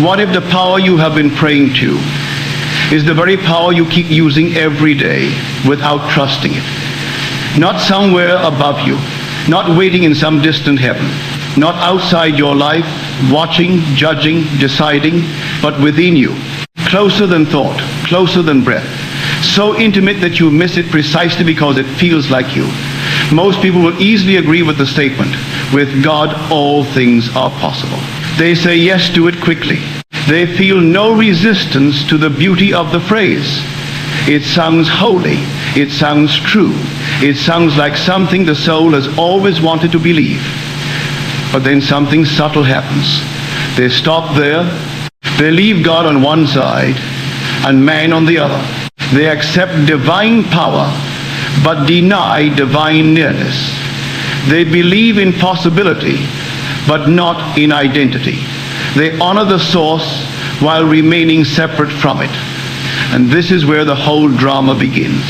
What if the power you have been praying to is the very power you keep using every day without trusting it? Not somewhere above you, not waiting in some distant heaven, not outside your life, watching, judging, deciding, but within you, closer than thought, closer than breath, so intimate that you miss it precisely because it feels like you. Most people will easily agree with the statement, with God all things are possible. They say yes to it quickly. They feel no resistance to the beauty of the phrase. It sounds holy. It sounds true. It sounds like something the soul has always wanted to believe. But then something subtle happens. They stop there. They leave God on one side and man on the other. They accept divine power but deny divine nearness. They believe in possibility but not in identity. They honor the source while remaining separate from it. And this is where the whole drama begins.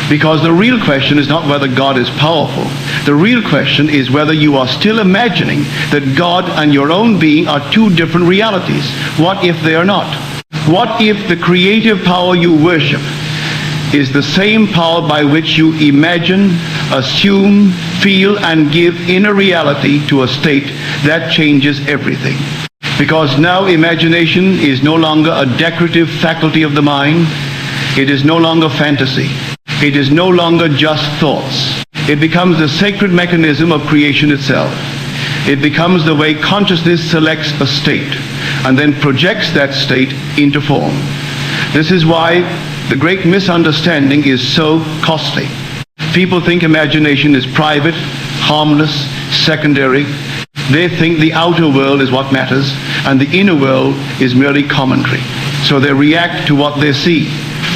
Because the real question is not whether God is powerful. The real question is whether you are still imagining that God and your own being are two different realities. What if they are not? What if the creative power you worship is the same power by which you imagine, assume, feel, and give inner reality to a state that changes everything? Because now imagination is no longer a decorative faculty of the mind. It is no longer fantasy. It is no longer just thoughts. It becomes the sacred mechanism of creation itself. It becomes the way consciousness selects a state and then projects that state into form. This is why the great misunderstanding is so costly. People think imagination is private, harmless, secondary. They think the outer world is what matters and the inner world is merely commentary. So they react to what they see,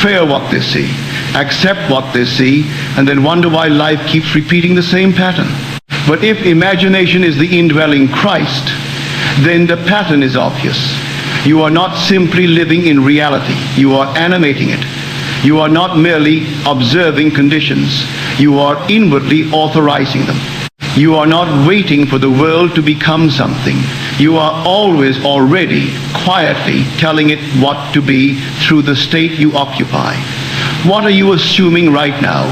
fear what they see, accept what they see, and then wonder why life keeps repeating the same pattern. But if imagination is the indwelling Christ, then the pattern is obvious. You are not simply living in reality. You are animating it. You are not merely observing conditions. You are inwardly authorizing them. You are not waiting for the world to become something. You are always already quietly telling it what to be through the state you occupy. What are you assuming right now?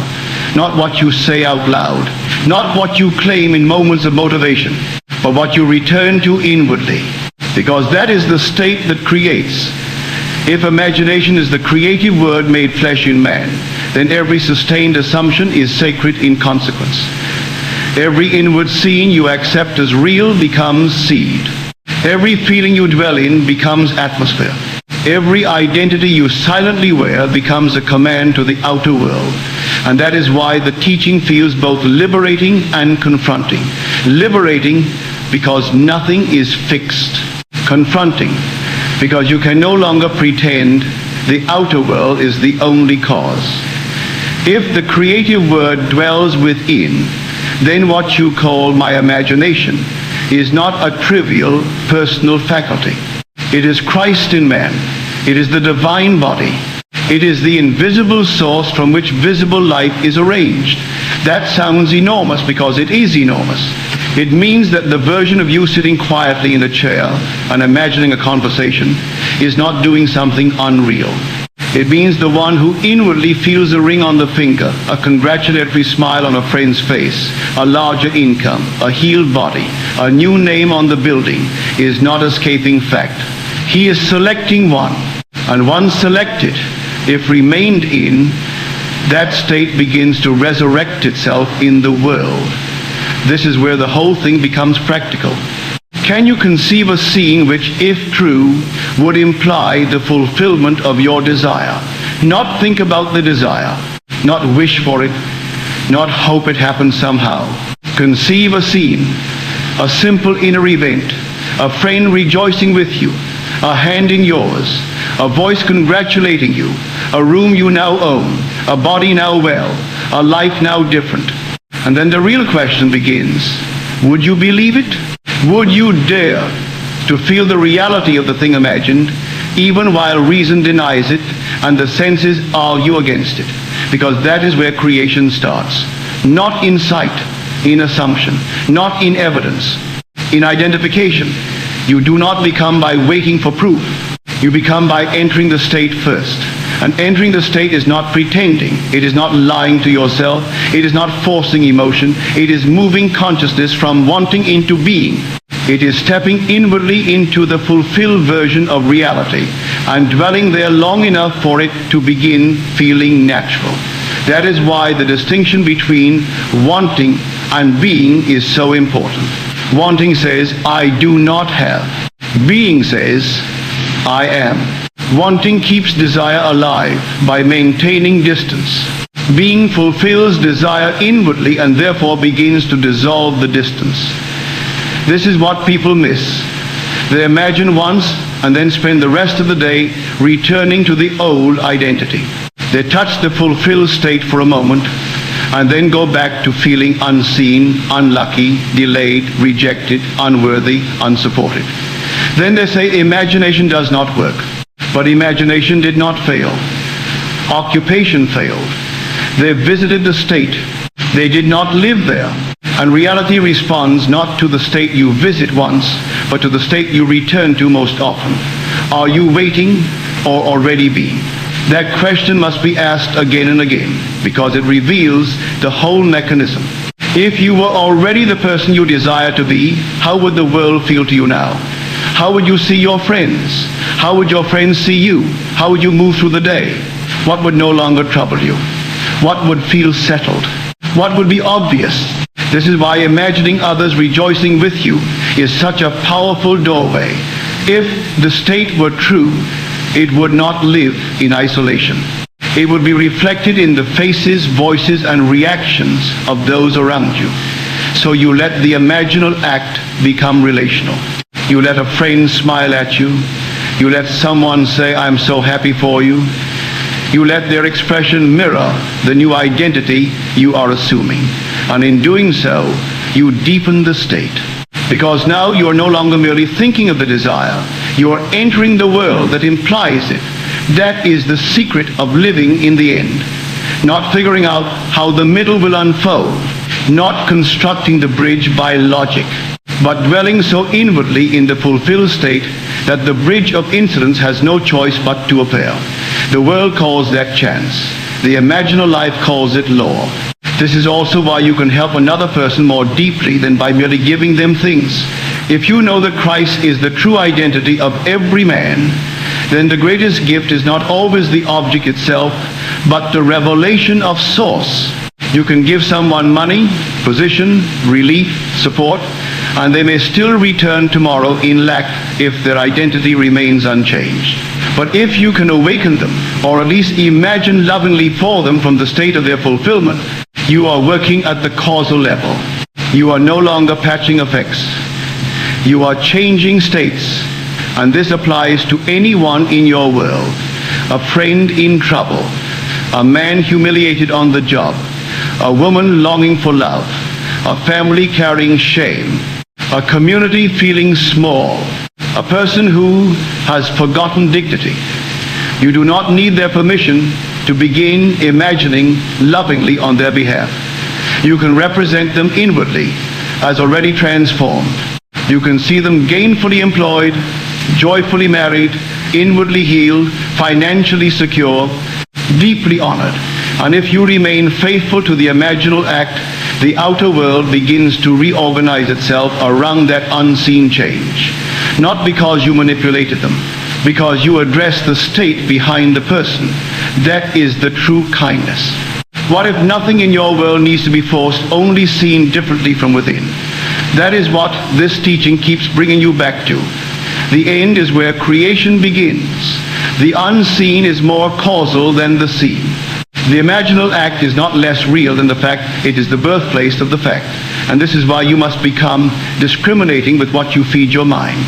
Not what you say out loud, not what you claim in moments of motivation, but what you return to inwardly. Because that is the state that creates. If imagination is the creative word made flesh in man, then every sustained assumption is sacred in consequence. Every inward scene you accept as real becomes seed. Every feeling you dwell in becomes atmosphere. Every identity you silently wear becomes a command to the outer world. And that is why the teaching feels both liberating and confronting. Liberating because nothing is fixed. Confronting because you can no longer pretend the outer world is the only cause. If the creative word dwells within, then what you call my imagination is not a trivial personal faculty. It is Christ in man. It is the divine body. It is the invisible source from which visible life is arranged. That sounds enormous because it is enormous. It means that the version of you sitting quietly in a chair and imagining a conversation is not doing something unreal. It means the one who inwardly feels a ring on the finger, a congratulatory smile on a friend's face, a larger income, a healed body, a new name on the building, is not escaping fact. He is selecting one, and once selected, if remained in, that state begins to resurrect itself in the world. This is where the whole thing becomes practical. Can you conceive a scene which, if true, would imply the fulfillment of your desire? Not think about the desire, not wish for it, not hope it happens somehow. Conceive a scene, a simple inner event, a friend rejoicing with you, a hand in yours, a voice congratulating you, a room you now own, a body now well, a life now different. And then the real question begins. Would you believe it? Would you dare to feel the reality of the thing imagined, even while reason denies it and the senses argue against it? Because that is where creation starts. Not in sight, in assumption, not in evidence, in identification, You do not become by waiting for proof. You become by entering the state first. And entering the state is not pretending. It is not lying to yourself. It is not forcing emotion. It is moving consciousness from wanting into being. It is stepping inwardly into the fulfilled version of reality and dwelling there long enough for it to begin feeling natural. That is why the distinction between wanting and being is so important. Wanting says, I do not have. Being says, I am. Wanting keeps desire alive by maintaining distance. Being fulfills desire inwardly and therefore begins to dissolve the distance. This is what people miss. They imagine once and then spend the rest of the day returning to the old identity. They touch the fulfilled state for a moment and then go back to feeling unseen, unlucky, delayed, rejected, unworthy, unsupported. Then they say imagination does not work. But imagination did not fail. Occupation failed. They visited the state. They did not live there. And reality responds not to the state you visit once, but to the state you return to most often. Are you waiting or already being? That question must be asked again and again, because it reveals the whole mechanism. If you were already the person you desire to be, how would the world feel to you now? How would you see your friends? How would your friends see you? How would you move through the day? What would no longer trouble you? What would feel settled? What would be obvious? This is why imagining others rejoicing with you is such a powerful doorway. If the state were true, it would not live in isolation. It would be reflected in the faces, voices, and reactions of those around you. So you let the imaginal act become relational. You let a friend smile at you. You let someone say, I'm so happy for you. You let their expression mirror the new identity you are assuming. And in doing so, you deepen the state. Because now you are no longer merely thinking of the desire. You are entering the world that implies it. That is the secret of living in the end. Not figuring out how the middle will unfold. Not constructing the bridge by logic, but dwelling so inwardly in the fulfilled state that the bridge of incidents has no choice but to appear. The world calls that chance. The imaginal life calls it law. This is also why you can help another person more deeply than by merely giving them things. If you know that Christ is the true identity of every man, then the greatest gift is not always the object itself, but the revelation of source. You can give someone money, position, relief, support, and they may still return tomorrow in lack if their identity remains unchanged. But if you can awaken them, or at least imagine lovingly for them from the state of their fulfillment, you are working at the causal level. You are no longer patching effects. You are changing states, and this applies to anyone in your world. A friend in trouble, a man humiliated on the job, a woman longing for love, a family carrying shame, a community feeling small, a person who has forgotten dignity. You do not need their permission to begin imagining lovingly on their behalf. You can represent them inwardly as already transformed. You can see them gainfully employed, joyfully married, inwardly healed, financially secure, deeply honored. And if you remain faithful to the imaginal act, the outer world begins to reorganize itself around that unseen change. Not because you manipulated them, because you address the state behind the person. That is the true kindness. What if nothing in your world needs to be forced, only seen differently from within? That is what this teaching keeps bringing you back to. The end is where creation begins. The unseen is more causal than the seen. The imaginal act is not less real than the fact it is the birthplace of the fact. And this is why you must become discriminating with what you feed your mind.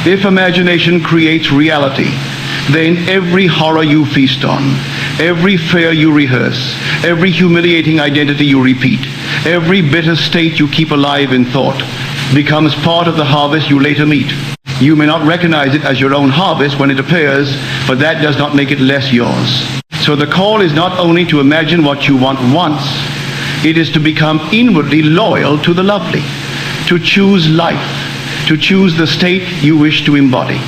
If imagination creates reality, then every horror you feast on, every fear you rehearse, every humiliating identity you repeat, every bitter state you keep alive in thought, becomes part of the harvest you later meet. You may not recognize it as your own harvest when it appears, but that does not make it less yours. So the call is not only to imagine what you want once, it is to become inwardly loyal to the lovely, to choose life, to choose the state you wish to embody,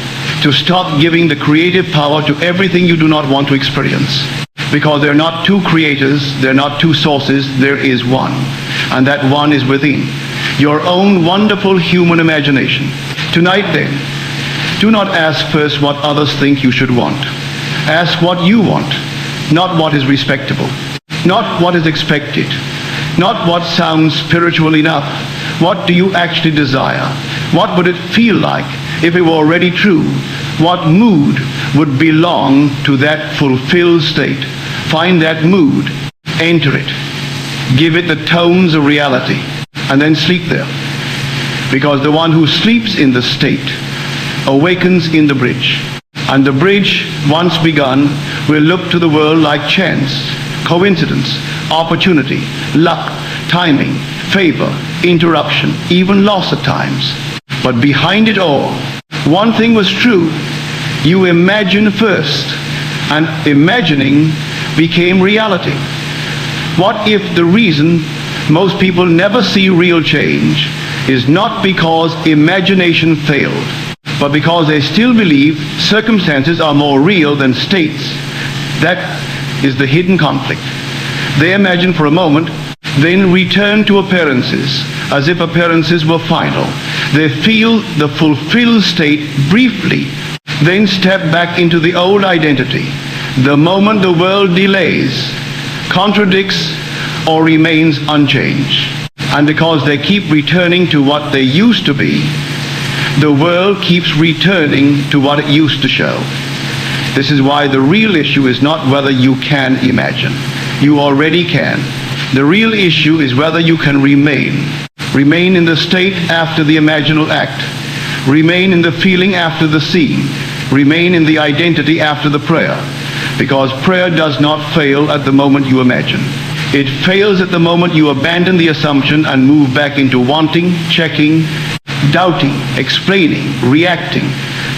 to stop giving the creative power to everything you do not want to experience. Because there are not two creators, there are not two sources, there is one. And that one is within your own wonderful human imagination. Tonight then, do not ask first what others think you should want. Ask what you want, not what is respectable, not what is expected, not what sounds spiritual enough. What do you actually desire? What would it feel like if it were already true? What mood would belong to that fulfilled state? Find that mood, enter it, give it the tones of reality, and then sleep there. Because the one who sleeps in the state awakens in the bridge. And the bridge, once begun, will look to the world like chance, coincidence, opportunity, luck, timing, favor, interruption, even loss at times. But behind it all, one thing was true. You imagine first, and imagining became reality. What if the reason most people never see real change is not because imagination failed, but because they still believe circumstances are more real than states? That is the hidden conflict. They imagine for a moment, then return to appearances, as if appearances were final. They feel the fulfilled state briefly, then step back into the old identity. The moment the world delays, contradicts, or remains unchanged. And because they keep returning to what they used to be, the world keeps returning to what it used to show. This is why the real issue is not whether you can imagine. You already can. The real issue is whether you can remain in the state after the imaginal act, remain in the feeling after the scene, remain in the identity after the prayer. Because prayer does not fail at the moment you imagine. It fails at the moment you abandon the assumption and move back into wanting, checking, doubting, explaining, reacting.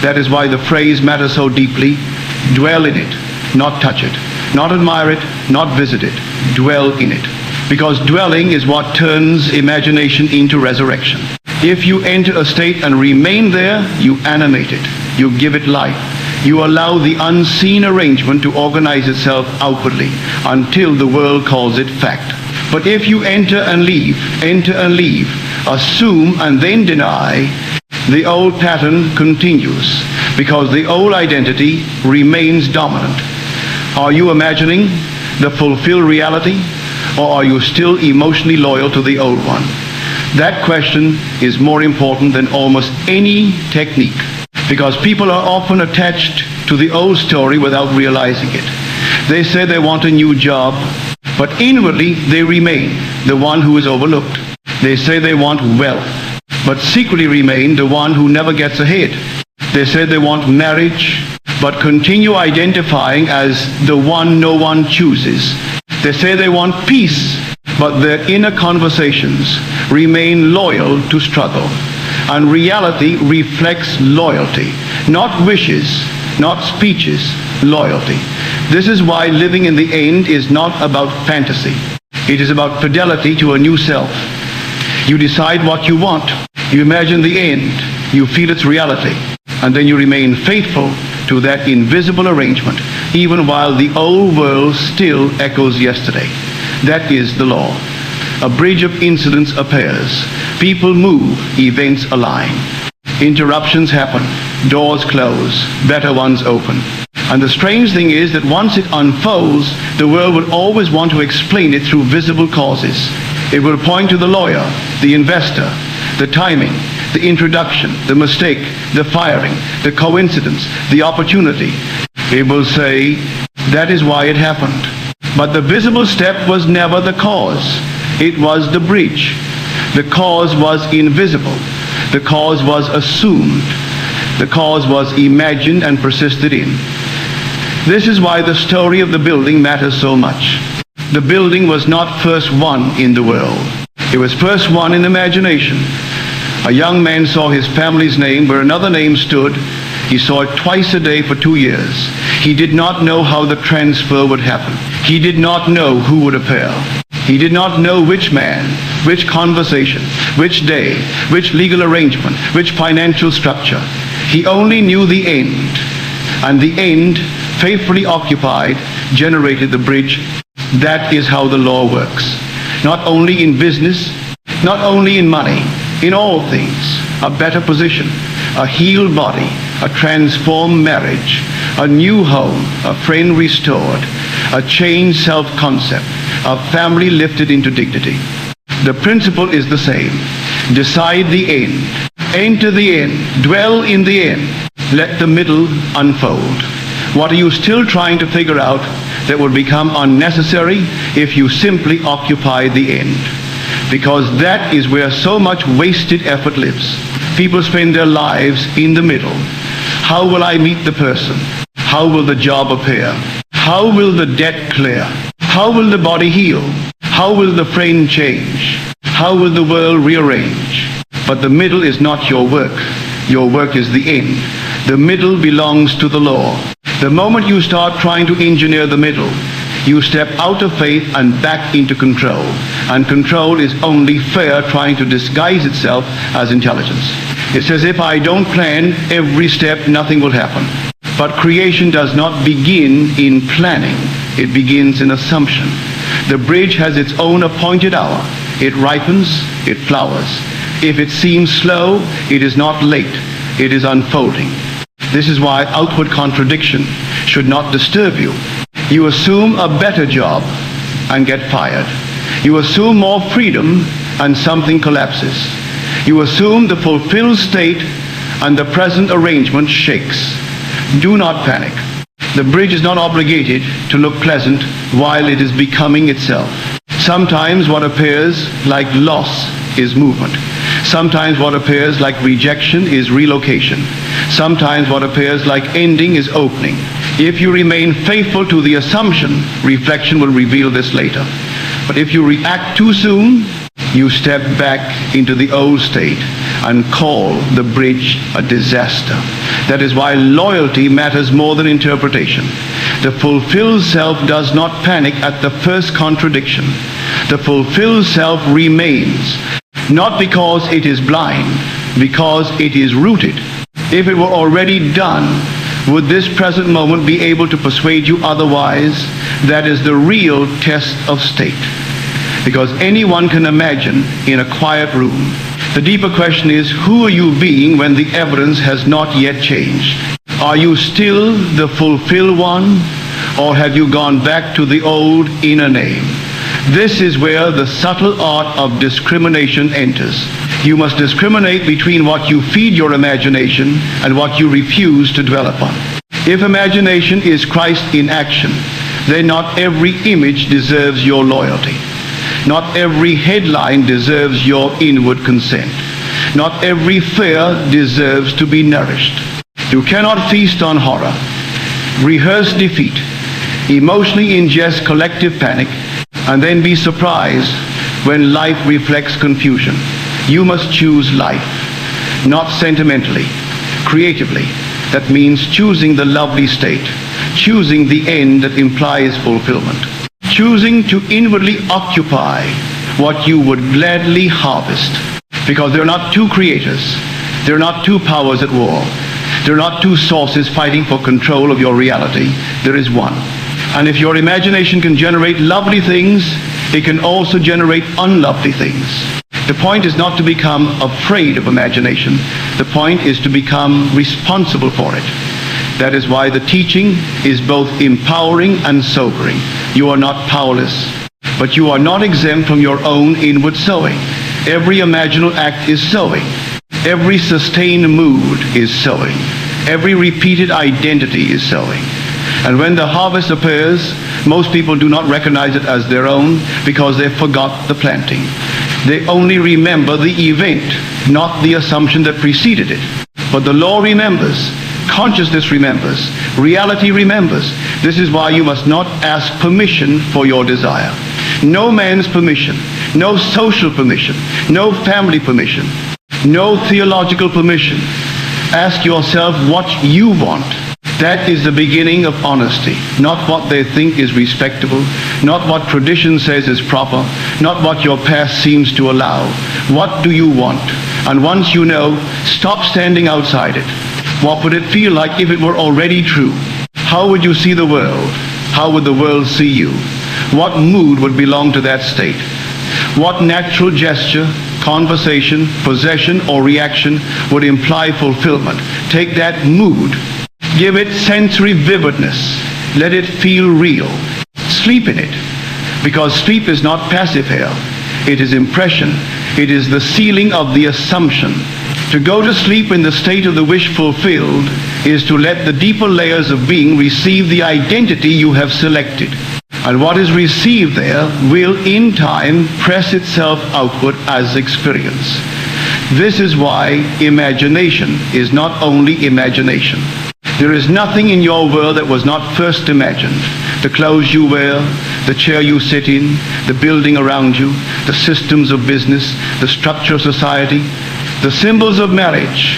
That is why the phrase matters so deeply. Dwell in it, not touch it. Not admire it, not visit it. Dwell in it. Because dwelling is what turns imagination into resurrection. If you enter a state and remain there, you animate it. You give it life. You allow the unseen arrangement to organize itself outwardly until the world calls it fact. But if you enter and leave, assume and then deny, the old pattern continues because the old identity remains dominant. Are you imagining the fulfilled reality, or are you still emotionally loyal to the old one? That question is more important than almost any technique, because people are often attached to the old story without realizing it. They say they want a new job, but inwardly they remain the one who is overlooked. They say they want wealth, but secretly remain the one who never gets ahead. They say they want marriage, but continue identifying as the one no one chooses. They say they want peace, but their inner conversations remain loyal to struggle. And reality reflects loyalty, not wishes, not speeches, loyalty. This is why living in the end is not about fantasy. It is about fidelity to a new self. You decide what you want. You imagine the end. You feel its reality. And then you remain faithful to that invisible arrangement, even while the old world still echoes yesterday. That is the law. A bridge of incidents appears. People move, events align. Interruptions happen, doors close, better ones open. And the strange thing is that once it unfolds, the world will always want to explain it through visible causes. It will point to the lawyer, the investor, the timing, the introduction, the mistake, the firing, the coincidence, the opportunity. It will say, that is why it happened. But the visible step was never the cause. It was the bridge. The cause was invisible. The cause was assumed. The cause was imagined and persisted in. This is why the story of the building matters so much. The building was not first one in the world. It was first one in imagination. A young man saw his family's name where another name stood. He saw it twice a day for 2 years. He did not know how the transfer would happen. He did not know who would appear. He did not know which man, which conversation, which day, which legal arrangement, which financial structure. He only knew the end. And the end, faithfully occupied, generated the bridge. That is how the law works. Not only in business, not only in money, in all things. A better position, a healed body, a transformed marriage, a new home, a friend restored, a changed self-concept, a family lifted into dignity. The principle is the same. Decide the end. Enter the end. Dwell in the end. Let the middle unfold. What are you still trying to figure out that will become unnecessary if you simply occupy the end? Because that is where so much wasted effort lives. People spend their lives in the middle. How will I meet the person? How will the job appear? How will the debt clear? How will the body heal? How will the friend change? How will the world rearrange? But the middle is not your work. Your work is the end. The middle belongs to the law. The moment you start trying to engineer the middle, you step out of faith and back into control. And control is only fear trying to disguise itself as intelligence. It says, if I don't plan every step, nothing will happen. But creation does not begin in planning. It begins in assumption. The bridge has its own appointed hour. It ripens, it flowers. If it seems slow, it is not late. It is unfolding. This is why outward contradiction should not disturb you. You assume a better job and get fired. You assume more freedom and something collapses. You assume the fulfilled state and the present arrangement shakes. Do not panic. The bridge is not obligated to look pleasant while it is becoming itself. Sometimes what appears like loss is movement. Sometimes what appears like rejection is relocation. Sometimes what appears like ending is opening. If you remain faithful to the assumption, reflection will reveal this later. But if you react too soon, you step back into the old state and call the bridge a disaster. That is why loyalty matters more than interpretation. The fulfilled self does not panic at the first contradiction. The fulfilled self remains, not because it is blind, because it is rooted. If it were already done, would this present moment be able to persuade you otherwise? That is the real test of state. Because anyone can imagine in a quiet room. The deeper question is, who are you being when the evidence has not yet changed? Are you still the fulfilled one, or have you gone back to the old inner name? This is where the subtle art of discrimination enters. You must discriminate between what you feed your imagination and what you refuse to dwell upon. If imagination is Christ in action, then not every image deserves your loyalty. Not every headline deserves your inward consent. Not every fear deserves to be nourished. You cannot feast on horror, rehearse defeat, emotionally ingest collective panic, and then be surprised when life reflects confusion. You must choose life, not sentimentally, creatively. That means choosing the lovely state, choosing the end that implies fulfillment, choosing to inwardly occupy what you would gladly harvest. Because there are not two creators, there are not two powers at war, there are not two sources fighting for control of your reality. There is one. And if your imagination can generate lovely things, it can also generate unlovely things. The point is not to become afraid of imagination. The point is to become responsible for it. That is why the teaching is both empowering and sobering. You are not powerless, but you are not exempt from your own inward sowing. Every imaginal act is sowing. Every sustained mood is sowing. Every repeated identity is sowing. And when the harvest appears, most people do not recognize it as their own because they forgot the planting. They only remember the event, not the assumption that preceded it. But the law remembers. Consciousness remembers. Reality remembers. This is why you must not ask permission for your desire. No man's permission, no social permission, no family permission, no theological permission. Ask yourself what you want. That is the beginning of honesty. Not what they think is respectable, not what tradition says is proper, not what your past seems to allow. What do you want? And once you know, stop standing outside it. What would it feel like if it were already true? How would you see the world? How would the world see you? What mood would belong to that state? What natural gesture, conversation, possession, or reaction would imply fulfillment? Take that mood. Give it sensory vividness. Let it feel real. Sleep in it. Because sleep is not passive here. It is impression. It is the sealing of the assumption. To go to sleep in the state of the wish fulfilled is to let the deeper layers of being receive the identity you have selected. And what is received there will in time press itself outward as experience. This is why imagination is not only imagination. There is nothing in your world that was not first imagined. The clothes you wear, the chair you sit in, the building around you, the systems of business, the structure of society, the symbols of marriage,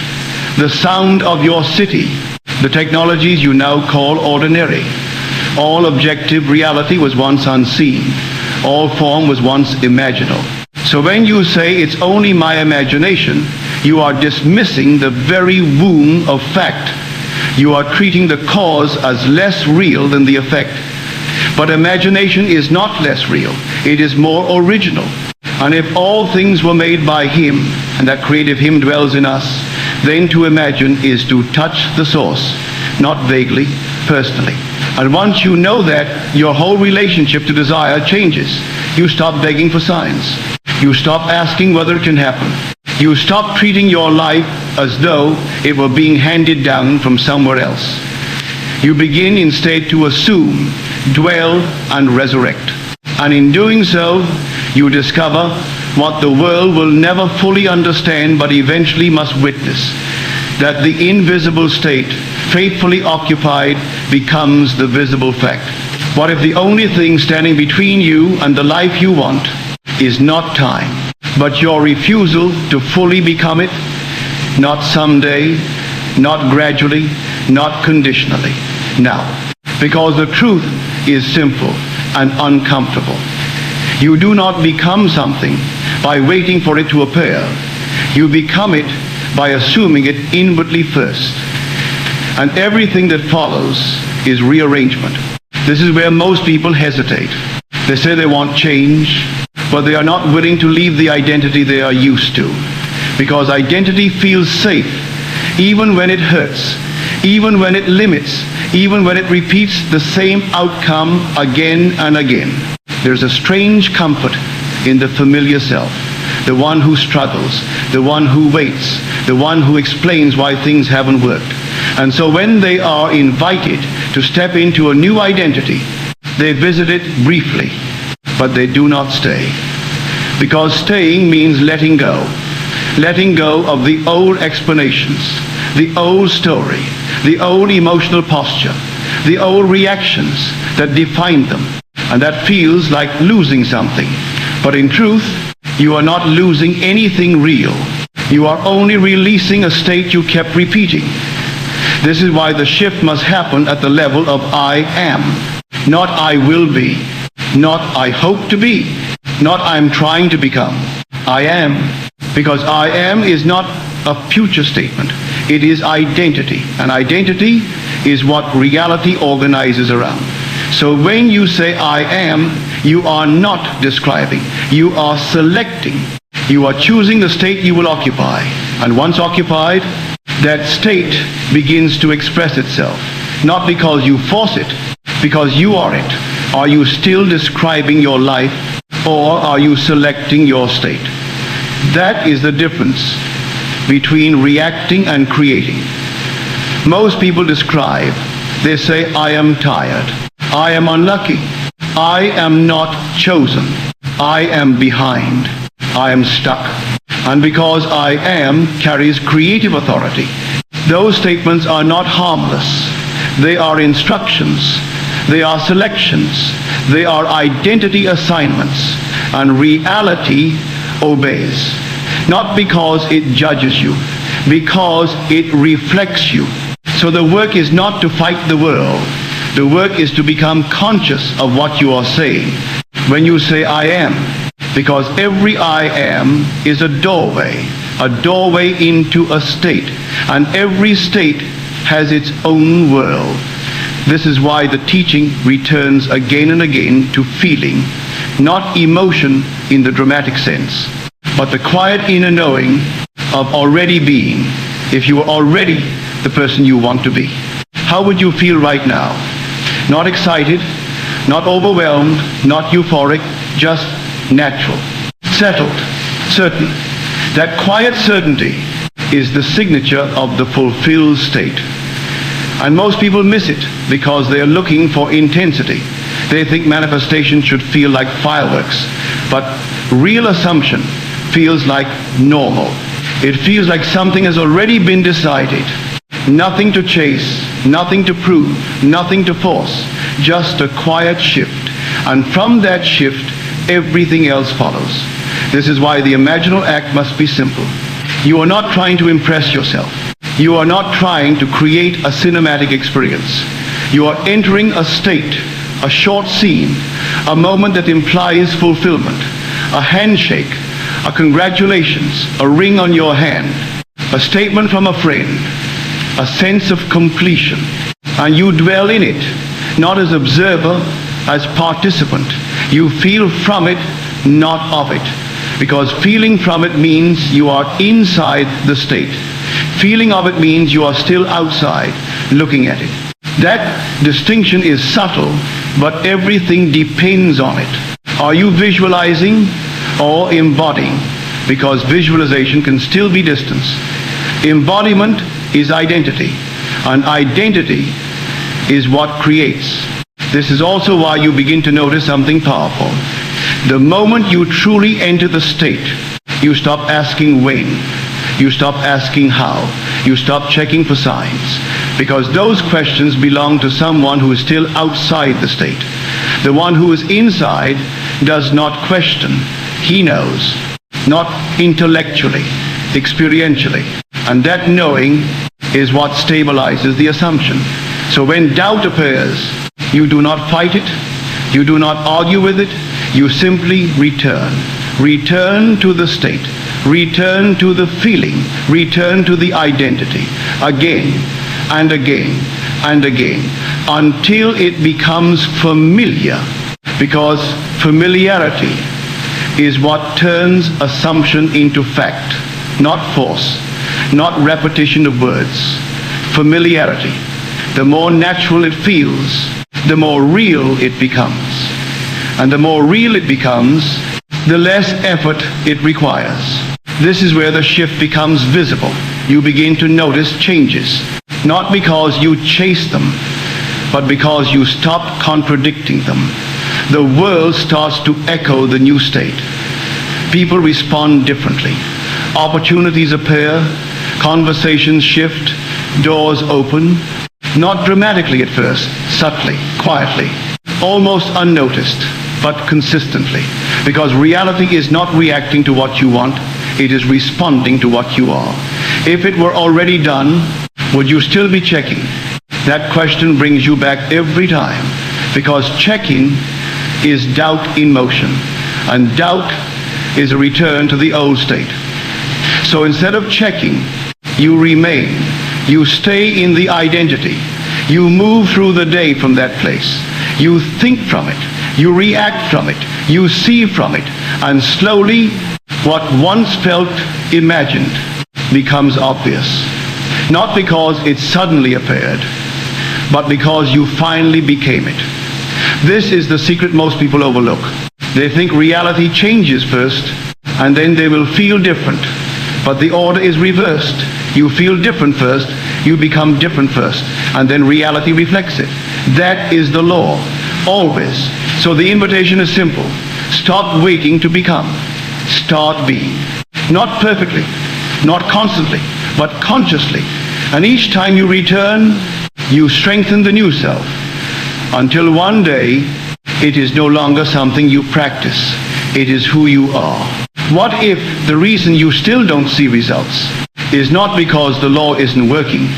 the sound of your city, the technologies you now call ordinary. All objective reality was once unseen. All form was once imaginal. So when you say it's only my imagination, you are dismissing the very womb of fact. You are treating the cause as less real than the effect. But imagination is not less real. It is more original. And if all things were made by Him, and that creative Him dwells in us, then to imagine is to touch the source, not vaguely, personally. And once you know that, your whole relationship to desire changes. You stop begging for signs. You stop asking whether it can happen. You stop treating your life as though it were being handed down from somewhere else. You begin instead to assume, dwell, and resurrect. And in doing so, you discover what the world will never fully understand but eventually must witness, that the invisible state, faithfully occupied, becomes the visible fact. What if the only thing standing between you and the life you want is not time, but your refusal to fully become it? Not someday, not gradually, not conditionally. Now, because the truth is simple and uncomfortable. You do not become something by waiting for it to appear. You become it by assuming it inwardly first. And everything that follows is rearrangement. This is where most people hesitate. They say they want change, but they are not willing to leave the identity they are used to. Because identity feels safe, even when it hurts, even when it limits, even when it repeats the same outcome again and again. There's a strange comfort in the familiar self, the one who struggles, the one who waits, the one who explains why things haven't worked. And so when they are invited to step into a new identity, they visit it briefly, but they do not stay. Because staying means letting go of the old explanations, the old story, the old emotional posture, the old reactions that defined them. And that feels like losing something. But in truth, you are not losing anything real. You are only releasing a state you kept repeating. This is why the shift must happen at the level of I am. Not I will be. Not I hope to be. Not I'm trying to become. I am. Because I am is not a future statement. It is identity. And identity is what reality organizes around. So when you say I am, you are not describing. You are selecting. You are choosing the state you will occupy. And once occupied, that state begins to express itself. Not because you force it, because you are it. Are you still describing your life, or are you selecting your state? That is the difference between reacting and creating. Most people describe. They say, I am tired. I am unlucky. I am not chosen. I am behind. I am stuck. And because I am carries creative authority. Those statements are not harmless. They are instructions. They are selections. They are identity assignments. And reality obeys. Not because it judges you, because it reflects you. So the work is not to fight the world. The work is to become conscious of what you are saying. When you say I am, because every I am is a doorway into a state, and every state has its own world. This is why the teaching returns again and again to feeling, not emotion in the dramatic sense, but the quiet inner knowing of already being, if you are already the person you want to be. How would you feel right now? Not excited, not overwhelmed, not euphoric, just natural, settled, certain. That quiet certainty is the signature of the fulfilled state. And most people miss it because they are looking for intensity. They think manifestation should feel like fireworks, but real assumption feels like normal. It feels like something has already been decided. Nothing to chase, nothing to prove, nothing to force, just a quiet shift. And from that shift, everything else follows. This is why the imaginal act must be simple. You are not trying to impress yourself. You are not trying to create a cinematic experience. You are entering a state, a short scene, a moment that implies fulfillment, a handshake, a congratulations, a ring on your hand, a statement from a friend, a sense of completion. And you dwell in it, not as observer, as participant. You feel from it, not of it. Because feeling from it means you are inside the state. Feeling of it means you are still outside, looking at it. That distinction is subtle, but everything depends on it. Are you visualizing or embodying? Because visualization can still be distance. Embodiment is identity, and identity is what creates. This is also why you begin to notice something powerful. The moment you truly enter the state, you stop asking when, you stop asking how, you stop checking for signs, because those questions belong to someone who is still outside the state. The one who is inside does not question, he knows, not intellectually, experientially. And that knowing is what stabilizes the assumption. So when doubt appears, you do not fight it, you do not argue with it, you simply return. Return to the state, return to the feeling, return to the identity, again and again and again, until it becomes familiar, because familiarity is what turns assumption into fact, not force, not repetition of words. Familiarity. The more natural it feels, the more real it becomes. And the more real it becomes, the less effort it requires. This is where the shift becomes visible. You begin to notice changes, not because you chase them, but because you stop contradicting them. The world starts to echo the new state. People respond differently. Opportunities appear, conversations shift, doors open, not dramatically at first, subtly, quietly, almost unnoticed, but consistently. Because reality is not reacting to what you want, it is responding to what you are. If it were already done, would you still be checking? That question brings you back every time, because checking is doubt in motion, and doubt is a return to the old state. So instead of checking, you remain. You stay in the identity. You move through the day from that place. You think from it. You react from it. You see from it. And slowly, what once felt imagined becomes obvious. Not because it suddenly appeared, but because you finally became it. This is the secret most people overlook. They think reality changes first, and then they will feel different. But the order is reversed. You feel different first, you become different first, and then reality reflects it. That is the law, always. So the invitation is simple. Stop waiting to become. Start being. Not perfectly, not constantly, but consciously. And each time you return, you strengthen the new self, until one day it is no longer something you practice. It is who you are. What if the reason you still don't see results is not because the law isn't working,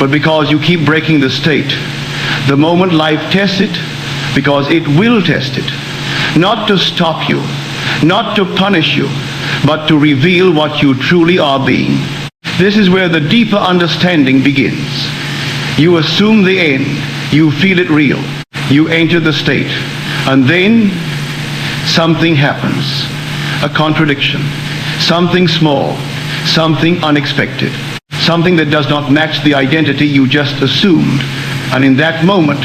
but because you keep breaking the state. The moment life tests it, because it will test it, not to stop you, not to punish you, but to reveal what you truly are being. This is where the deeper understanding begins. You assume the end, you feel it real, you enter the state, and then something happens, a contradiction, something small, something unexpected, something that does not match the identity you just assumed. And in that moment,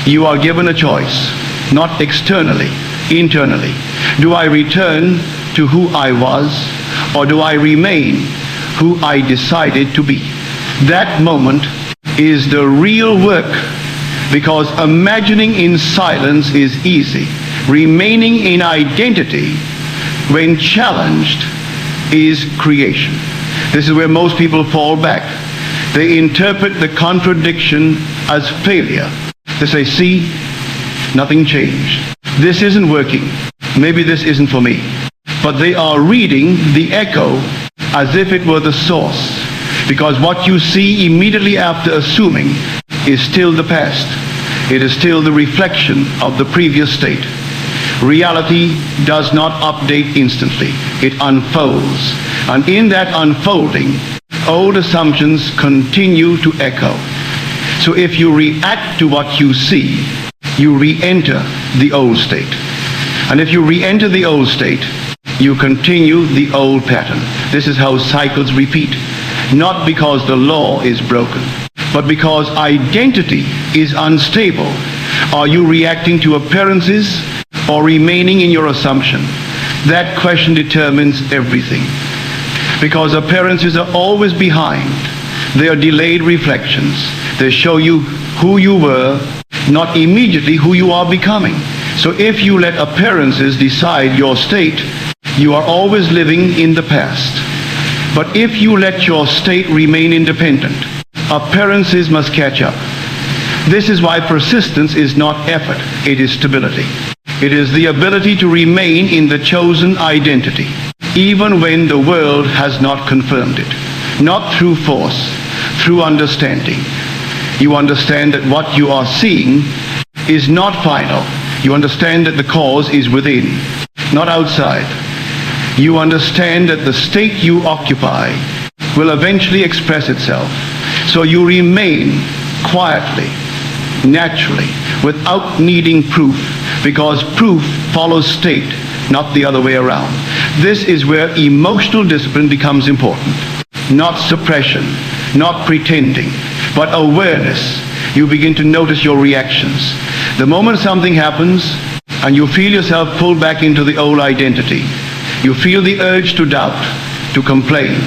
you are given a choice, not externally, internally. Do I return to who I was, or do I remain who I decided to be? That moment is the real work, because imagining in silence is easy. Remaining in identity, when challenged, is creation. This is where most people fall back. They interpret the contradiction as failure. They say, see, nothing changed. This isn't working. Maybe this isn't for me. But they are reading the echo as if it were the source, because what you see immediately after assuming is still the past. It is still the reflection of the previous state. Reality does not update instantly. It unfolds. And in that unfolding, old assumptions continue to echo. So if you react to what you see, you re-enter the old state. And if you re-enter the old state, you continue the old pattern. This is how cycles repeat. Not because the law is broken, but because identity is unstable. Are you reacting to appearances or remaining in your assumption? That question determines everything. Because appearances are always behind. They are delayed reflections. They show you who you were, not immediately who you are becoming. So if you let appearances decide your state, you are always living in the past. But if you let your state remain independent, appearances must catch up. This is why persistence is not effort, it is stability. It is the ability to remain in the chosen identity, even when the world has not confirmed it. Not through force, through understanding. You understand that what you are seeing is not final. You understand that the cause is within, not outside. You understand that the state you occupy will eventually express itself. So you remain quietly, naturally, without needing proof, because proof follows state, not the other way around. This is where emotional discipline becomes important. Not suppression, not pretending, but awareness. You begin to notice your reactions. The moment something happens and you feel yourself pulled back into the old identity, you feel the urge to doubt, to complain,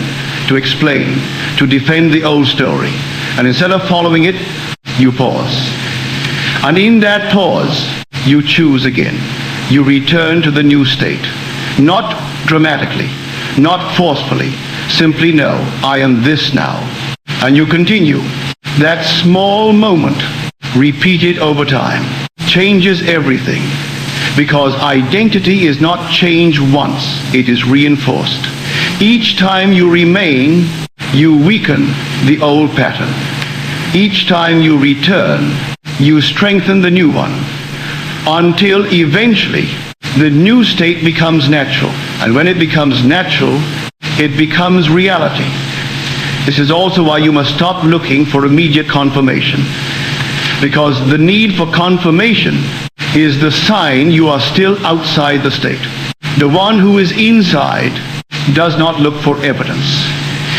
to explain, to defend the old story. And instead of following it, you pause. And in that pause, you choose again. You return to the new state. Not dramatically, not forcefully. Simply know, I am this now. And you continue. That small moment, repeated over time, changes everything. Because identity is not changed once, it is reinforced. Each time you remain, you weaken the old pattern. Each time you return, you strengthen the new one, until eventually the new state becomes natural. And when it becomes natural, it becomes reality. This is also why you must stop looking for immediate confirmation. Because the need for confirmation is the sign you are still outside the state. The one who is inside does not look for evidence.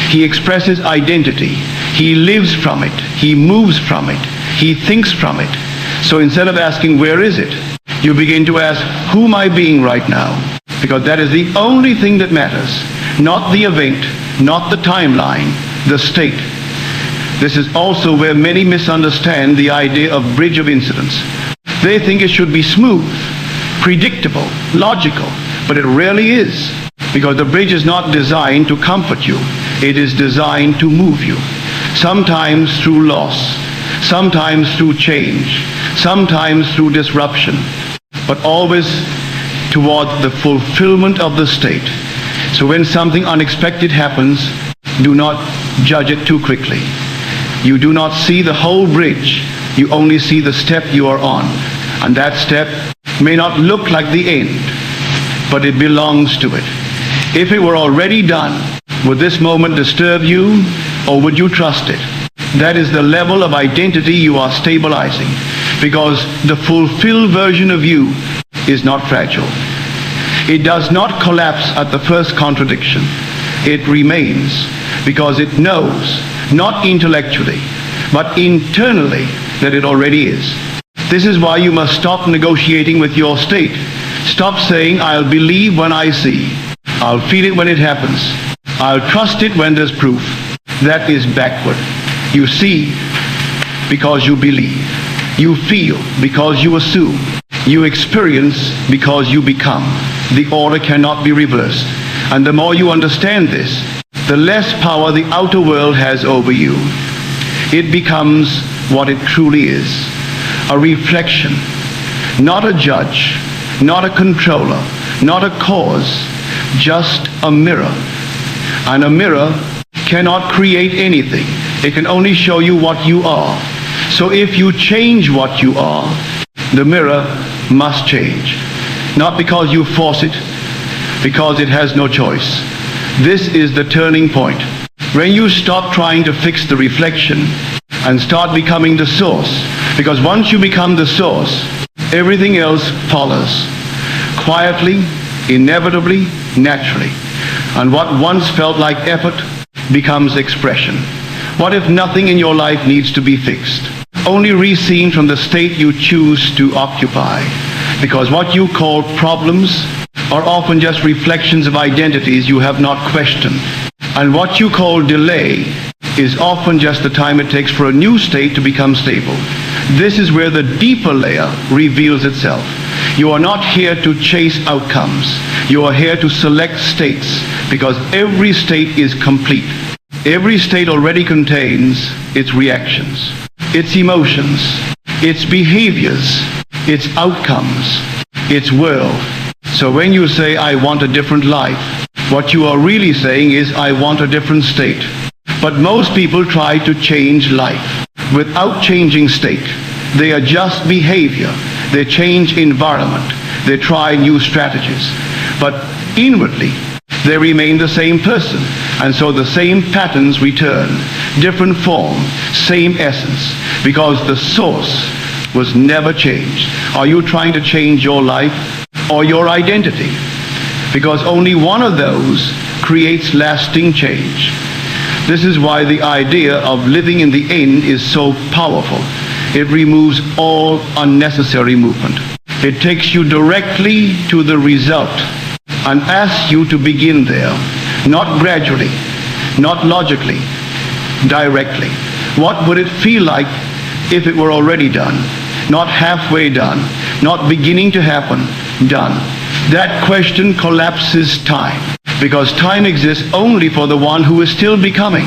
He expresses identity. He lives from it. He moves from it. He thinks from it. So instead of asking, where is it? You begin to ask, who am I being right now? Because that is the only thing that matters. Not the event, not the timeline, the state. This is also where many misunderstand the idea of bridge of incidents. They think it should be smooth, predictable, logical, but it rarely is. Because the bridge is not designed to comfort you. It is designed to move you. Sometimes through loss, sometimes through change, sometimes through disruption, but always toward the fulfillment of the state. So when something unexpected happens, do not judge it too quickly. You do not see the whole bridge. You only see the step you are on. And that step may not look like the end, but it belongs to it. If it were already done, would this moment disturb you, or would you trust it? That is the level of identity you are stabilizing, because the fulfilled version of you is not fragile. It does not collapse at the first contradiction. It remains because it knows, not intellectually, but internally, that it already is. This is why you must stop negotiating with your state. Stop saying, I'll believe when I see. I'll feel it when it happens. I'll trust it when there's proof. That is backward. You see because you believe. You feel because you assume. You experience because you become. The order cannot be reversed. And the more you understand this, the less power the outer world has over you. It becomes what it truly is. A reflection, not a judge, not a controller, not a cause, just a mirror. And a mirror cannot create anything. It can only show you what you are. So if you change what you are, the mirror must change. Not because you force it, because it has no choice. This is the turning point. When you stop trying to fix the reflection and start becoming the source, because once you become the source, everything else follows. Quietly, inevitably, naturally. And what once felt like effort becomes expression. What if nothing in your life needs to be fixed? Only re-seen from the state you choose to occupy. Because what you call problems are often just reflections of identities you have not questioned. And what you call delay is often just the time it takes for a new state to become stable. This is where the deeper layer reveals itself. You are not here to chase outcomes. You are here to select states, because every state is complete. Every state already contains its reactions, its emotions, its behaviors, its outcomes, its world. So when you say, I want a different life, what you are really saying is, I want a different state. But most people try to change life without changing state. They adjust behavior. They change environment. They try new strategies. But inwardly, they remain the same person. And so the same patterns return. Different form, same essence. Because the source was never changed. Are you trying to change your life or your identity? Because only one of those creates lasting change. This is why the idea of living in the end is so powerful. It removes all unnecessary movement. It takes you directly to the result and asks you to begin there, not gradually, not logically, directly. What would it feel like if it were already done? Not halfway done, not beginning to happen, done. That question collapses time, because time exists only for the one who is still becoming.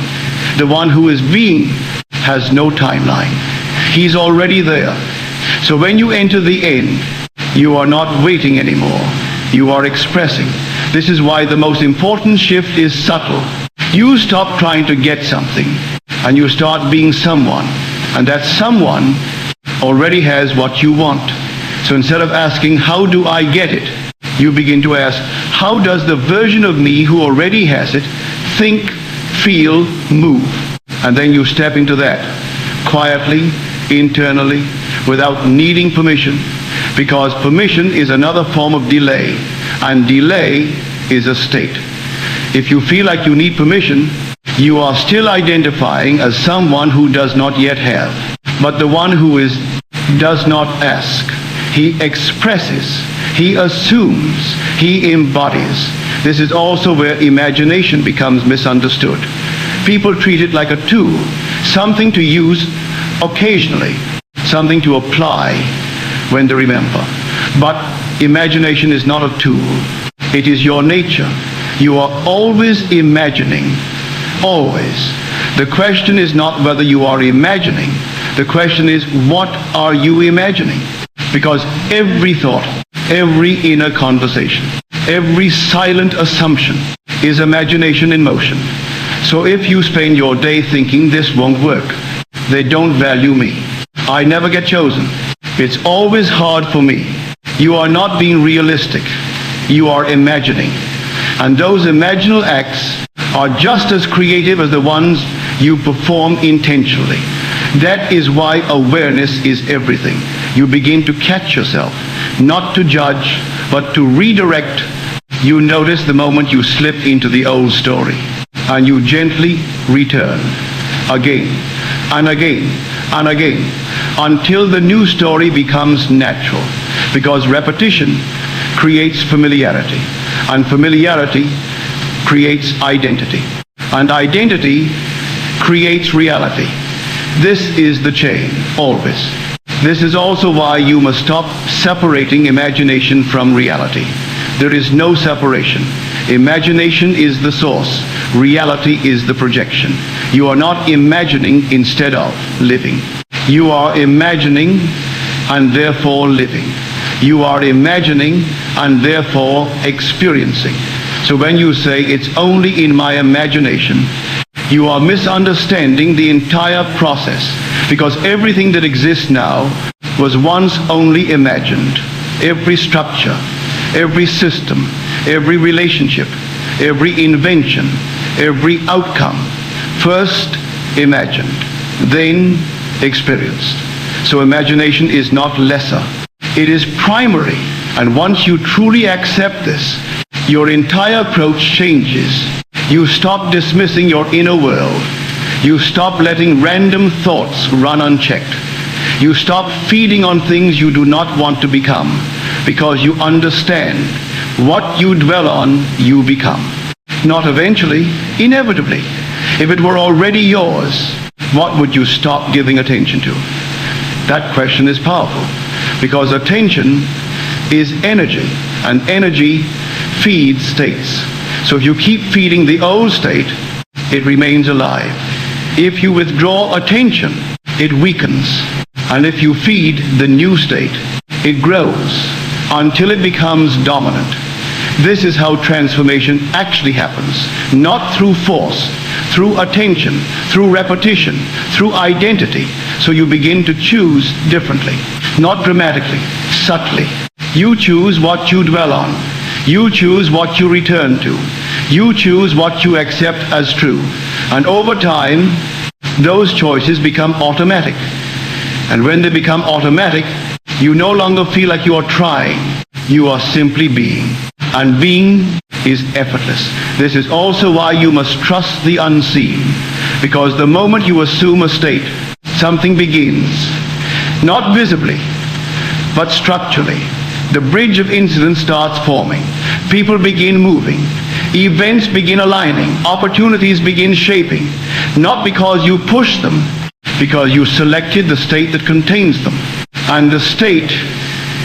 The one who is being has no timeline. He's already there. So when you enter the end, you are not waiting anymore. You are expressing. This is why the most important shift is subtle. You stop trying to get something, and you start being someone. And that someone already has what you want. So instead of asking, how do I get it? You begin to ask, how does the version of me who already has it think, feel, move? And then you step into that quietly, internally, without needing permission. Because permission is another form of delay, and delay is a state. If you feel like you need permission, you are still identifying as someone who does not yet have. But the one who does not ask. He expresses. He assumes. He embodies. This is also where imagination becomes misunderstood. People treat it like a tool, something to use occasionally, something to apply when they remember. But imagination is not a tool. It is your nature. You are always imagining. Always. The question is not whether you are imagining. The question is, what are you imagining? Because every thought, every inner conversation, every silent assumption is imagination in motion. So if you spend your day thinking this won't work, They don't value me. I never get chosen. It's always hard for me. You are not being realistic. You are imagining. And those imaginal acts are just as creative as the ones you perform intentionally. That is why awareness is everything. You begin to catch yourself, not to judge, but to redirect. You notice the moment you slip into the old story, and you gently return again and again and again until the new story becomes natural, because repetition creates familiarity, and familiarity creates identity, and identity creates reality. This is the chain, always. This is also why you must stop separating imagination from reality. There is no separation. Imagination is the source. Reality is the projection. You are not imagining instead of living. You are imagining and therefore living. You are imagining and therefore experiencing. So when you say it's only in my imagination, you are misunderstanding the entire process, because everything that exists now was once only imagined. Every structure, every system, every relationship, every invention, every outcome, first imagined, then experienced. So imagination is not lesser. It is primary. And once you truly accept this, your entire approach changes. You stop dismissing your inner world. You stop letting random thoughts run unchecked. You stop feeding on things you do not want to become, because you understand what you dwell on, you become. Not eventually, inevitably. If it were already yours, what would you stop giving attention to? That question is powerful, because attention is energy, and energy feeds states. So if you keep feeding the old state, it remains alive. If you withdraw attention, it weakens. And if you feed the new state, it grows until it becomes dominant. This is how transformation actually happens. Not through force, through attention, through repetition, through identity. So you begin to choose differently. Not dramatically, subtly. You choose what you dwell on. You choose what you return to. You choose what you accept as true. And over time, those choices become automatic. And when they become automatic, you no longer feel like you are trying. You are simply being. And being is effortless. This is also why you must trust the unseen. Because the moment you assume a state, something begins. Not visibly, but structurally. The bridge of incidents starts forming. People begin moving. Events begin aligning. Opportunities begin shaping. Not because you push them, because you selected the state that contains them. And the state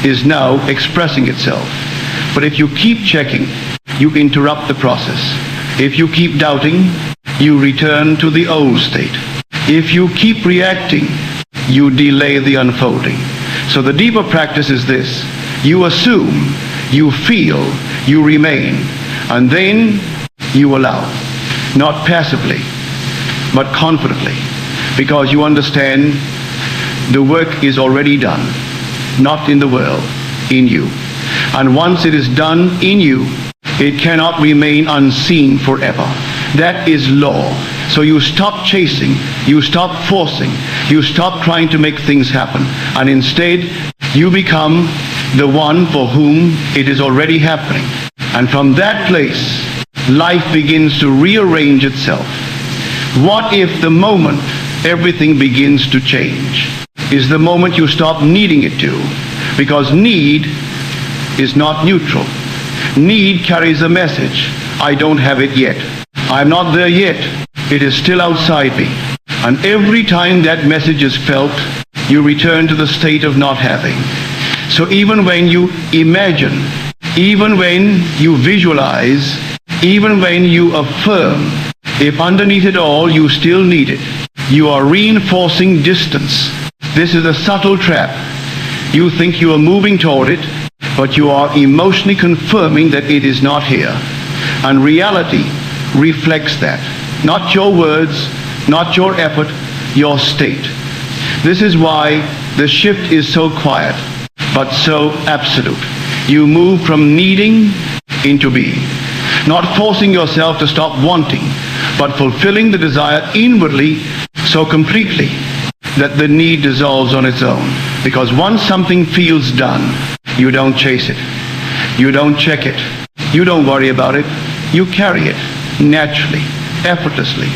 is now expressing itself. But if you keep checking, you interrupt the process. If you keep doubting, you return to the old state. If you keep reacting, you delay the unfolding. So the deeper practice is this. You assume, you feel, you remain, and then you allow. Not passively, but confidently, because you understand the work is already done, not in the world, in you. And once it is done in you, it cannot remain unseen forever. That is law. So you stop chasing, you stop forcing, you stop trying to make things happen, and instead you become the one for whom it is already happening. And from that place, life begins to rearrange itself. What if the moment everything begins to change is the moment you stop needing it to? Because need is not neutral. Need carries a message. I don't have it yet. I'm not there yet. It is still outside me. And every time that message is felt, you return to the state of not having. So even when you imagine, even when you visualize, even when you affirm, if underneath it all you still need it, you are reinforcing distance. This is a subtle trap. You think you are moving toward it, but you are emotionally confirming that it is not here. And reality reflects that. Not your words, not your effort, your state. This is why the shift is so quiet, but so absolute. You move from needing into being, not forcing yourself to stop wanting, but fulfilling the desire inwardly so completely that the need dissolves on its own. Because once something feels done, you don't chase it. You don't check it. You don't worry about it. You carry it naturally, effortlessly.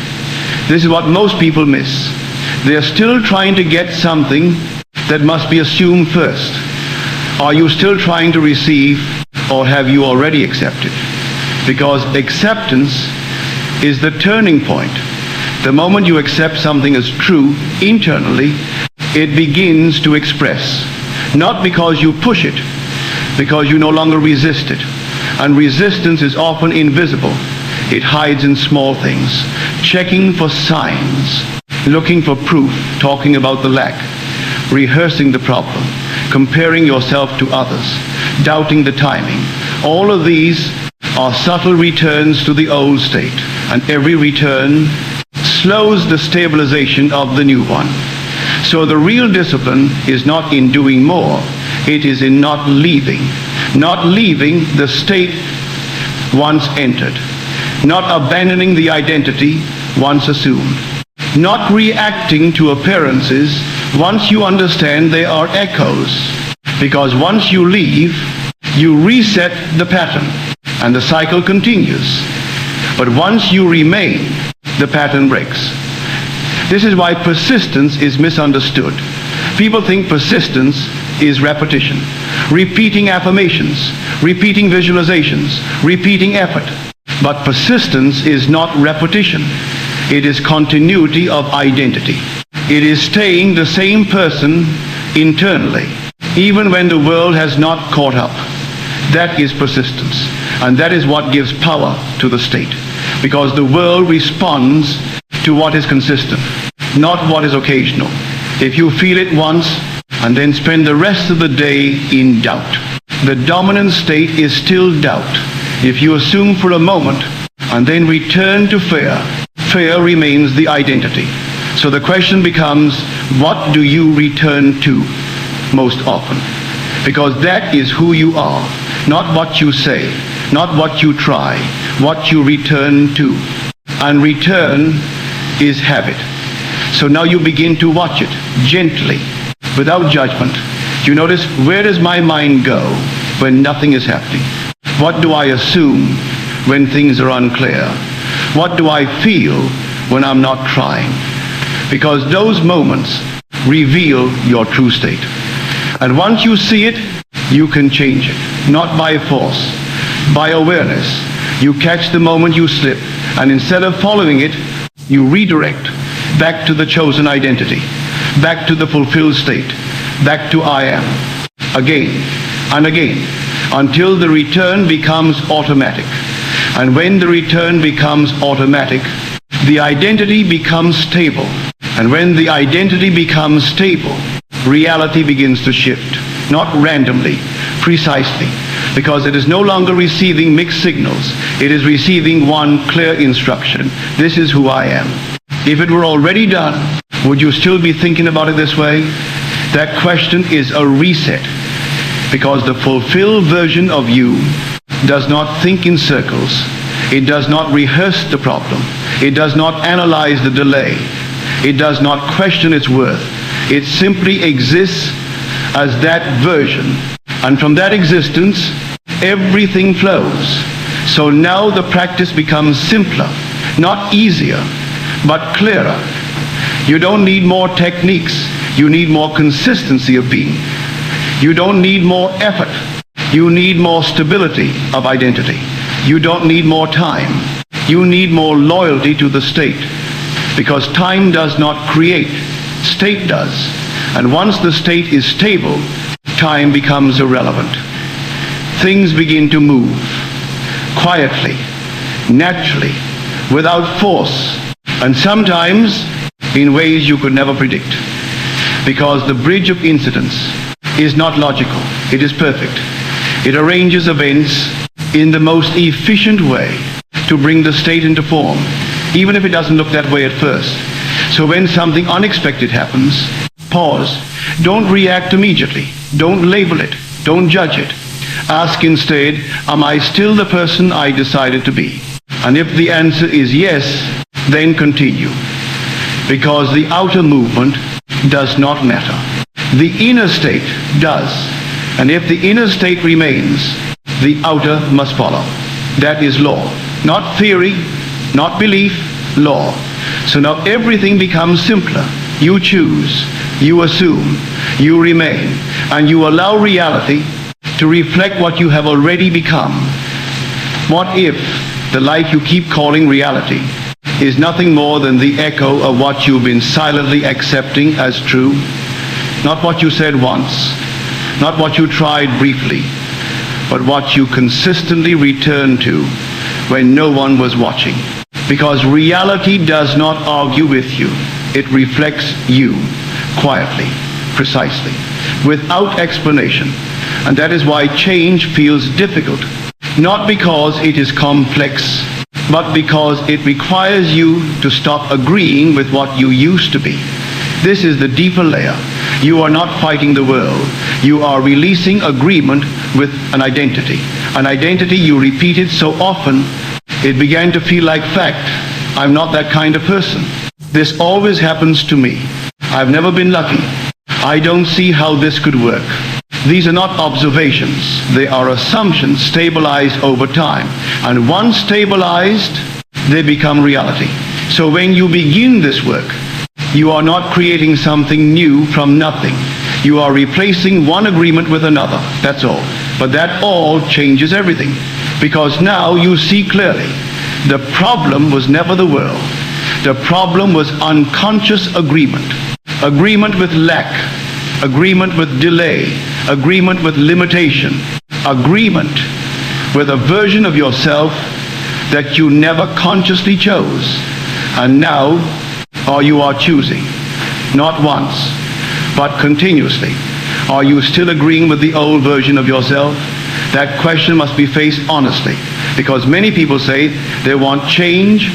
This is what most people miss. They're still trying to get something that must be assumed first. Are you still trying to receive, or have you already accepted? Because acceptance is the turning point. The moment you accept something as true internally, it begins to express. Not because you push it, because you no longer resist it. And resistance is often invisible. It hides in small things, checking for signs, looking for proof, talking about the lack, rehearsing the problem, comparing yourself to others, doubting the timing. All of these are subtle returns to the old state, and every return slows the stabilization of the new one. So the real discipline is not in doing more, it is in not leaving the state once entered, not abandoning the identity once assumed, not reacting to appearances once you understand they are echoes, because once you leave, you reset the pattern and the cycle continues. But once you remain, the pattern breaks. This is why persistence is misunderstood. People think persistence is repetition, repeating affirmations, repeating visualizations, repeating effort. But persistence is not repetition. It is continuity of identity. It is staying the same person internally, even when the world has not caught up. That is persistence. And that is what gives power to the state. Because the world responds to what is consistent, not what is occasional. If you feel it once and then spend the rest of the day in doubt, the dominant state is still doubt. If you assume for a moment and then return to fear, fear remains the identity. So the question becomes, what do you return to most often? Because that is who you are, not what you say, not what you try, what you return to. And return is habit. So now you begin to watch it gently, without judgment. You notice, where does my mind go when nothing is happening? What do I assume when things are unclear? What do I feel when I'm not trying? Because those moments reveal your true state. And once you see it, you can change it, not by force, by awareness. You catch the moment you slip, and instead of following it, you redirect back to the chosen identity, back to the fulfilled state, back to I am, again and again, until the return becomes automatic. And when the return becomes automatic, the identity becomes stable. And when the identity becomes stable, reality begins to shift, not randomly, precisely, because it is no longer receiving mixed signals. It is receiving one clear instruction. This is who I am. If it were already done, would you still be thinking about it this way? That question is a reset, because the fulfilled version of you does not think in circles. It does not rehearse the problem. It does not analyze the delay. It does not question its worth. It simply exists as that version. And from that existence, everything flows. So now the practice becomes simpler, not easier, but clearer. You don't need more techniques. You need more consistency of being. You don't need more effort. You need more stability of identity. You don't need more time. You need more loyalty to the state. Because time does not create, state does. And once the state is stable, time becomes irrelevant. Things begin to move quietly, naturally, without force, and sometimes in ways you could never predict. Because the bridge of incidents is not logical, it is perfect. It arranges events in the most efficient way to bring the state into form, even if it doesn't look that way at first. So when something unexpected happens, Pause. Don't react immediately. Don't label it. Don't judge it. Ask instead, am I still the person I decided to be? And if the answer is yes, then continue. Because the outer movement does not matter. The inner state does. And if the inner state remains, the outer must follow. That is law. Not theory, not belief, law. So now everything becomes simpler. You choose, you assume, you remain, and you allow reality to reflect what you have already become. What if the life you keep calling reality is nothing more than the echo of what you've been silently accepting as true? Not what you said once, not what you tried briefly, but what you consistently returned to when no one was watching. Because reality does not argue with you. It reflects you quietly, precisely, without explanation. And that is why change feels difficult. Not because it is complex, but because it requires you to stop agreeing with what you used to be. This is the deeper layer. You are not fighting the world. You are releasing agreement with an identity. An identity you repeated so often, it began to feel like fact. I'm not that kind of person. This always happens to me. I've never been lucky. I don't see how this could work. These are not observations. They are assumptions stabilized over time. And once stabilized, they become reality. So when you begin this work, you are not creating something new from nothing. You are replacing one agreement with another. That's all. But that all changes everything. Because now you see clearly. The problem was never the world. The problem was unconscious agreement. Agreement with lack. Agreement with delay. Agreement with limitation. Agreement with a version of yourself that you never consciously chose. And now, or you are choosing, not once, but continuously. Are you still agreeing with the old version of yourself? That question must be faced honestly, because many people say they want change,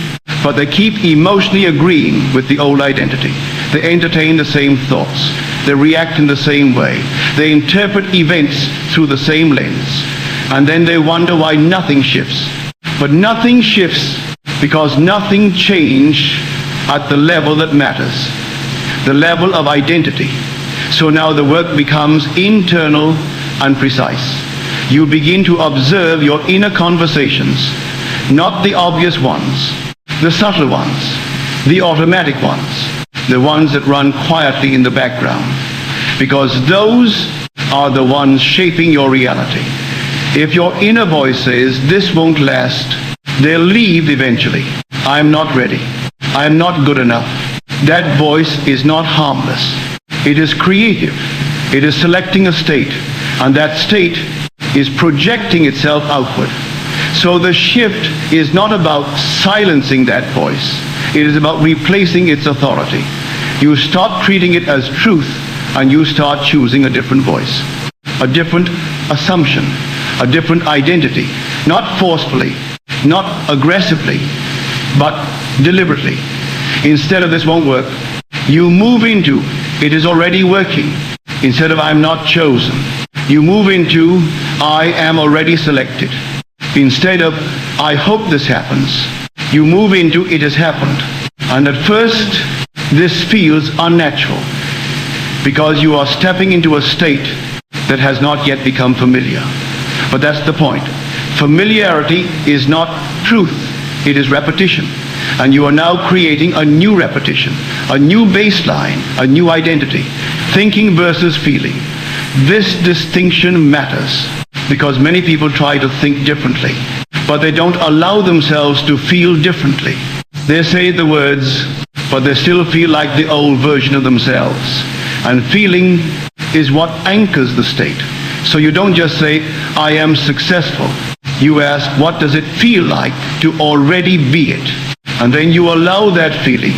but they keep emotionally agreeing with the old identity. They entertain the same thoughts. They react in the same way. They interpret events through the same lens. And then they wonder why nothing shifts. But nothing shifts because nothing changed at the level that matters, the level of identity. So now the work becomes internal and precise. You begin to observe your inner conversations, not the obvious ones, the subtle ones, the automatic ones, the ones that run quietly in the background, because those are the ones shaping your reality. If your inner voice says, this won't last, they'll leave eventually. I'm not ready. I'm not good enough. That voice is not harmless. It is creative. It is selecting a state, and that state is projecting itself outward. So the shift is not about silencing that voice. It is about replacing its authority. You stop treating it as truth, and you start choosing a different voice, a different assumption, a different identity, not forcefully, not aggressively, but deliberately. Instead of this won't work, you move into it is already working. Instead of I'm not chosen, you move into I am already selected. Instead of I hope this happens, you move into it has happened. And at first, this feels unnatural because you are stepping into a state that has not yet become familiar. But that's the point. Familiarity is not truth, it is repetition. And you are now creating a new repetition, a new baseline, a new identity. Thinking versus feeling. This distinction matters because many people try to think differently, but they don't allow themselves to feel differently. They say the words, but they still feel like the old version of themselves. And feeling is what anchors the state. So you don't just say, I am successful. You ask, what does it feel like to already be it? And then you allow that feeling,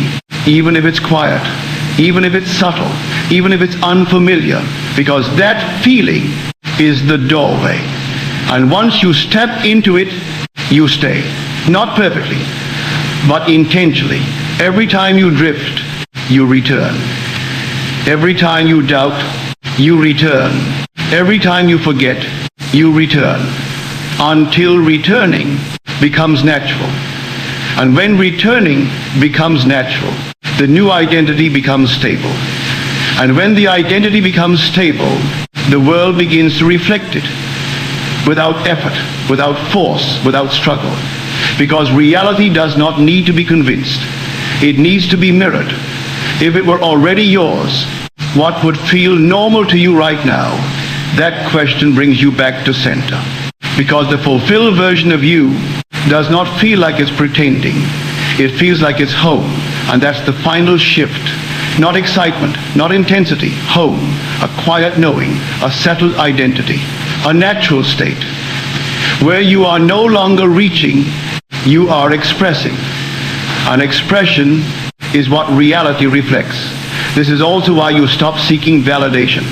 even if it's quiet, even if it's subtle, even if it's unfamiliar, because that feeling is the doorway. And once you step into it, you stay. Not perfectly, but intentionally. Every time you drift, you return. Every time you doubt, you return. Every time you forget, you return. Until returning becomes natural. And when returning becomes natural, the new identity becomes stable. And when the identity becomes stable, the world begins to reflect it without effort, without force, without struggle. Because reality does not need to be convinced. It needs to be mirrored. If it were already yours, what would feel normal to you right now? That question brings you back to center. Because the fulfilled version of you does not feel like it's pretending. It feels like it's home. And that's the final shift. Not excitement, not intensity. Home, a quiet knowing, a settled identity, a natural state. Where you are no longer reaching, you are expressing. An expression is what reality reflects. This is also why you stop seeking validation.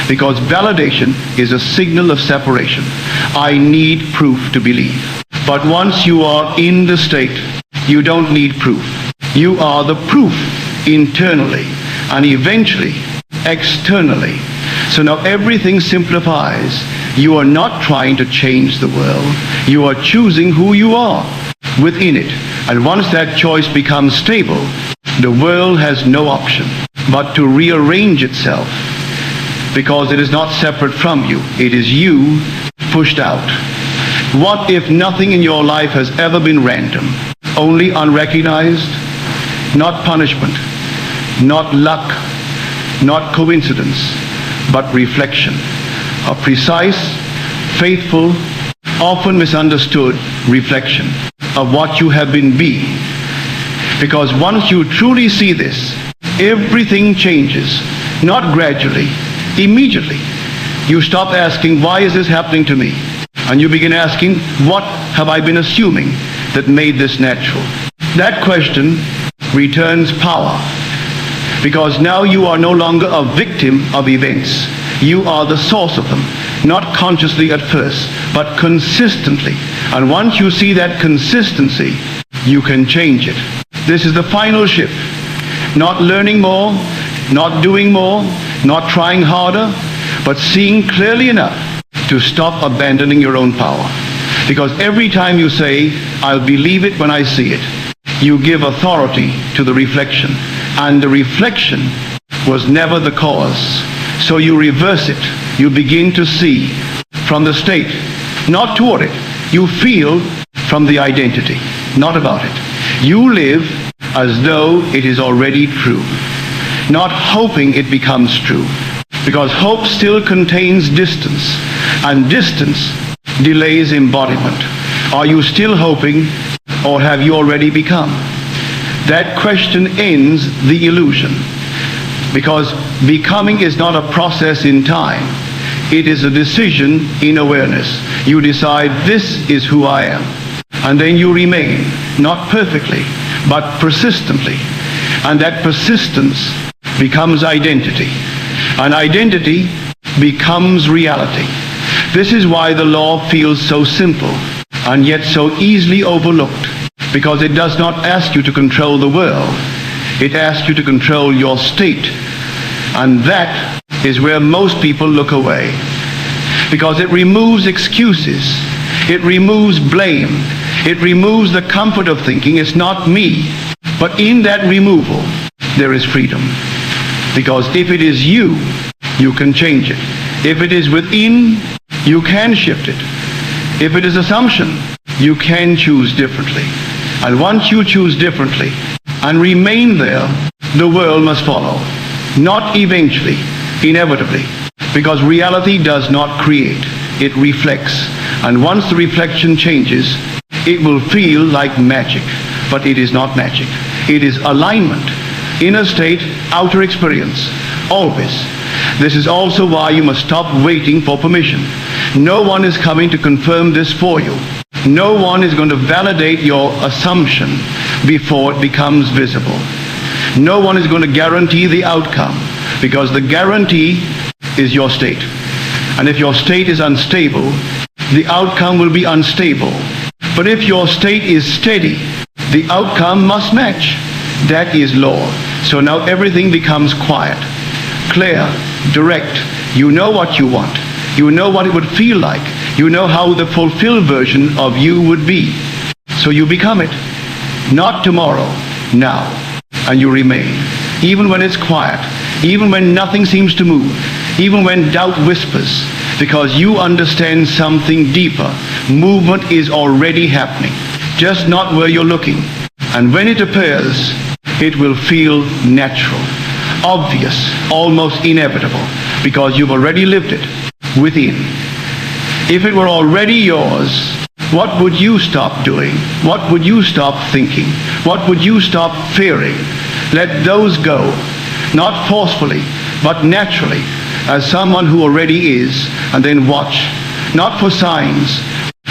Because validation is a signal of separation. I need proof to believe. But once you are in the state, you don't need proof. You are the proof internally and eventually externally. So now everything simplifies. You are not trying to change the world. You are choosing who you are within it. And once that choice becomes stable, the world has no option but to rearrange itself. Because it is not separate from you. It is you pushed out. What if nothing in your life has ever been random? Only unrecognized? Not punishment, not luck, not coincidence, but reflection. A precise, faithful, often misunderstood reflection of what you have been being. Because once you truly see this, everything changes, not gradually, immediately. You stop asking, why is this happening to me? And you begin asking, what have I been assuming that made this natural? That question returns power. Because now you are no longer a victim of events. You are the source of them. Not consciously at first, but consistently. And once you see that consistency, you can change it. This is the final shift. Not learning more, not doing more, not trying harder, but seeing clearly enough to stop abandoning your own power. Because every time you say, I'll believe it when I see it, you give authority to the reflection. And the reflection was never the cause. So you reverse it. You begin to see from the state, not toward it. You feel from the identity, not about it. You live as though it is already true, not hoping it becomes true. Because hope still contains distance, and distance delays embodiment. Are you still hoping, or have you already become? That question ends the illusion. Because becoming is not a process in time. It is a decision in awareness. You decide, this is who I am. And then you remain, not perfectly, but persistently. And that persistence becomes identity. And identity becomes reality. This is why the law feels so simple and yet so easily overlooked. Because it does not ask you to control the world. It asks you to control your state. And that is where most people look away. Because it removes excuses. It removes blame. It removes the comfort of thinking it's not me. But in that removal, there is freedom. Because if it is you, you can change it. If it is within, you can shift it. If it is assumption, you can choose differently. And once you choose differently and remain there, the world must follow. Not eventually, inevitably. Because reality does not create, it reflects. And once the reflection changes, it will feel like magic. But it is not magic. It is alignment. Inner state, outer experience. Always. This is also why you must stop waiting for permission. No one is coming to confirm this for you. No one is going to validate your assumption before it becomes visible. No one is going to guarantee the outcome, because the guarantee is your state. And if your state is unstable, the outcome will be unstable. But if your state is steady, the outcome must match. That is law. So now everything becomes quiet. clear, direct. You know what you want. You know what it would feel like. You know how the fulfilled version of you would be. So you become it. Not tomorrow, now. And you remain. Even when it's quiet. Even when nothing seems to move. Even when doubt whispers. Because you understand something deeper. Movement is already happening. Just not where you're looking. And when it appears, it will feel natural, obvious, almost inevitable, because you've already lived it within. If it were already yours, what would you stop doing? What would you stop thinking? What would you stop fearing? Let those go, not forcefully, but naturally, as someone who already is, and then watch, not for signs,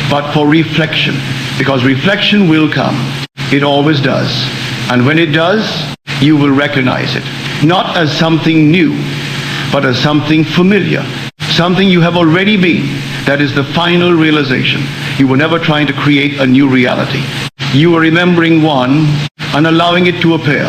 but for reflection, because reflection will come. It always does. And when it does, you will recognize it, not as something new, but as something familiar, something you have already been. That is the final realization. You were never trying to create a new reality. You were remembering one and allowing it to appear.